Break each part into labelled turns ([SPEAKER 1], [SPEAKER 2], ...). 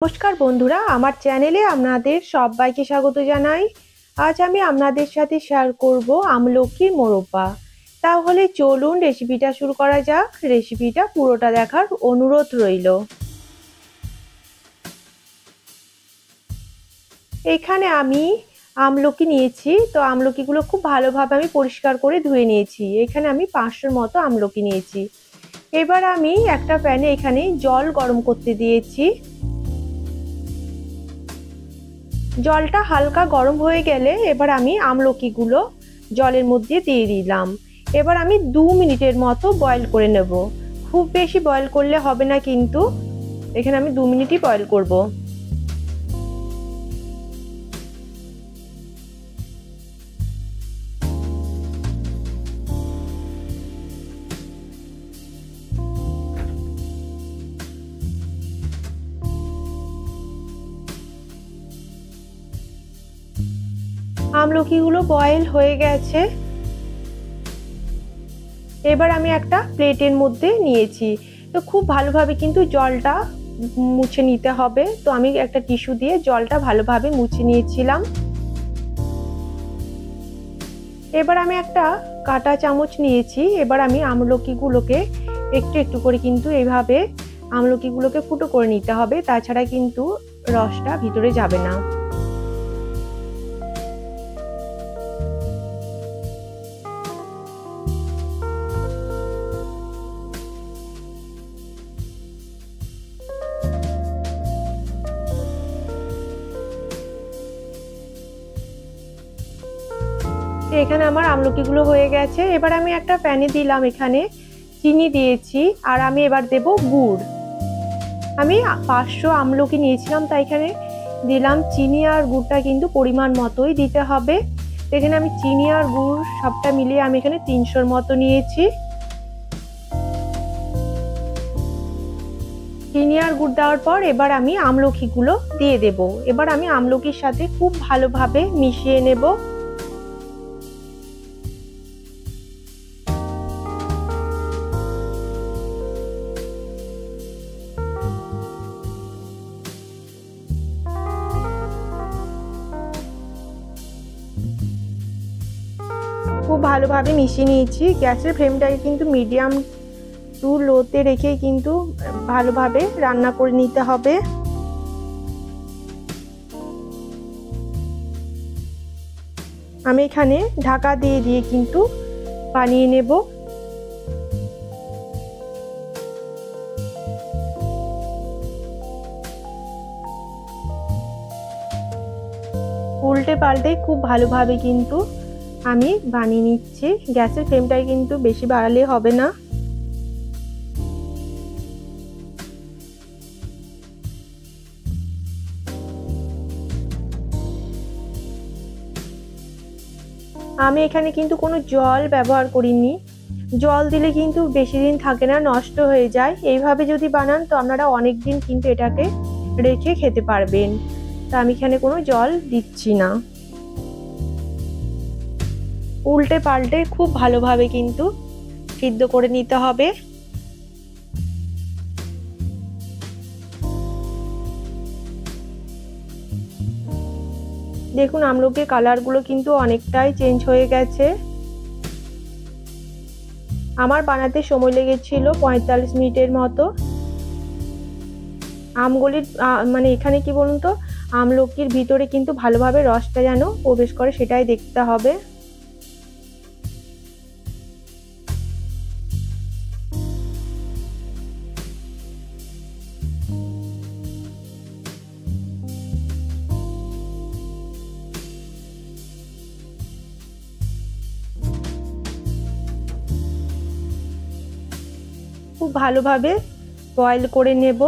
[SPEAKER 1] নমস্কার বন্ধুরা, আমার চ্যানেলে আপনাদের সবাইকে স্বাগত জানাই। আজ আমি আপনাদের সাথে শেয়ার করব আমলকির মোরব্বা। তাহলে চলুন রেসিপিটা শুরু করা যাক। রেসিপিটা পুরোটা দেখার অনুরোধ রইল। এখানে আমি আমলকি নিয়েছি, তো আমলকিগুলো খুব ভালোভাবে আমি পরিষ্কার করে ধুয়ে নিয়েছি। এখানে আমি 500 মতো আমলকি নিয়েছি। এবার আমি একটা প্যানে এখানে জল গরম করতে দিয়েছি। জলটা হালকা গরম হয়ে গেলে এবার আমি আমলকিগুলো জলের মধ্যে দিয়ে দিলাম। এবার আমি 2 মিনিটের মতো বয়েল করে নেব। খুব বেশি বয়েল করলে হবে না, কিন্তু এখানে আমি 2 মিনিটই বয়েল করব। আমলকিগুলো বয়েল হয়ে গেছে। এবার আমি একটা প্লেটের মধ্যে নিয়েছি। তো খুব ভালোভাবে কিন্তু জলটা মুছে নিতে হবে। তো আমি একটা টিস্যু দিয়ে জলটা ভালোভাবে মুছে নিয়েছিলাম। এবার আমি একটা কাঁটা চামচ নিয়েছি। এবার আমি আমলকিগুলোকে একটু একটু করে কিন্তু এইভাবে আমলকিগুলোকে ফুটো করে নিতে হবে, তাছাড়া কিন্তু রসটা ভিতরে যাবে না। এখানে আমার আমলকিগুলো হয়ে গেছে। এবার আমি একটা প্যানে দিলাম, এখানে চিনি দিয়েছি, আর আমি এবার দেব গুড়। আমি 500 আমলকি নিয়েছিলাম, তাই এখানে দিলাম চিনি আর গুড়টা কিন্তু পরিমাণ মতোই দিতে হবে। এখানে আমি চিনি আর গুড় সবটা মিলিয়ে আমি এখানে 300 মতো নিয়েছি। চিনি আর গুড় দেওয়ার পর এবার আমি আমলকিগুলো দিয়ে দেব। এবার আমি আমলকির সাথে খুব ভালোভাবে মিশিয়ে নেব। খুব ভালোভাবে মিশিয়ে নিয়েছি। গ্যাসের ফ্লেমটাকে কিন্তু মিডিয়াম টু লোতে রেখেই কিন্তু ভালোভাবে রান্না করে নিতে হবে। আমি এখানে ঢাকা দিয়ে দিয়ে কিন্তু বানিয়ে নেব। উল্টে পাল্টে খুব ভালোভাবে কিন্তু আমি বানিয়ে নিচ্ছি। গ্যাসের ফ্লেমটাই কিন্তু বেশি বাড়ালে হবে না। আমি এখানে কিন্তু কোনো জল ব্যবহার করিনি। জল দিলে কিন্তু বেশি দিন থাকে না, নষ্ট হয়ে যায়। এইভাবে যদি বানান তো আপনারা অনেক দিন কিন্তু এটাকে রেখে খেতে পারবেন। তা আমি এখানে কোনো জল দিচ্ছি না। উল্টে পাল্টে খুব ভালোভাবে কিন্তু সিদ্ধ করে নিতে হবে। দেখুন আমলকির কালারগুলো কিন্তু অনেকটাই চেঞ্জ হয়ে গেছে। আমার বানাতে সময় লেগেছিল 45 মিনিটের মতো। আমগুলির মানে এখানে কি বলুন তো, আমলকির ভিতরে কিন্তু ভালোভাবে রসটা যেন প্রবেশ করে সেটাই দেখতে হবে। খুব ভালোভাবে বয়েল করে নেব।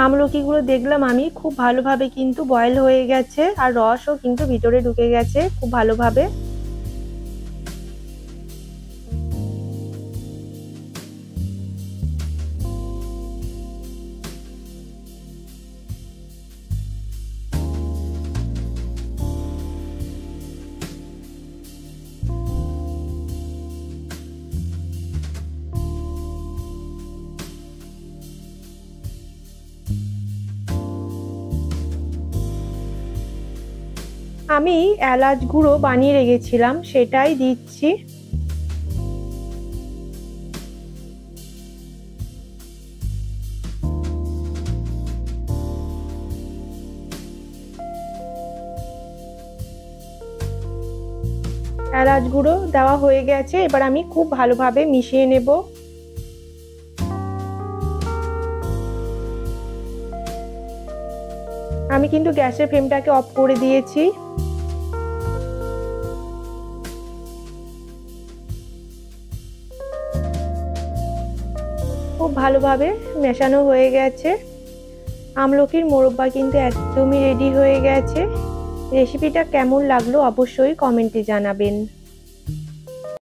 [SPEAKER 1] আমলকিগুলো দেখলাম আমি খুব ভালোভাবে কিন্তু বয়েল হয়ে গেছে, আর রসও কিন্তু ভিতরে ঢুকে গেছে খুব ভালোভাবে। আমি এলাচ গুঁড়ো বানিয়ে রেখেছিলাম, সেটাই দিচ্ছি। এলাচ গুঁড়ো দেওয়া হয়ে গেছে, এবার আমি খুব ভালোভাবে মিশিয়ে নেব। আমি কিন্তু গ্যাসের ফ্লেমটাকে অফ করে দিয়েছি। খুব ভালোভাবে মেশানো হয়ে গেছে। আমলকির মোরব্বা কিন্তু একদমই রেডি হয়ে গেছে। রেসিপিটা কেমন লাগলো অবশ্যই কমেন্টে জানাবেন।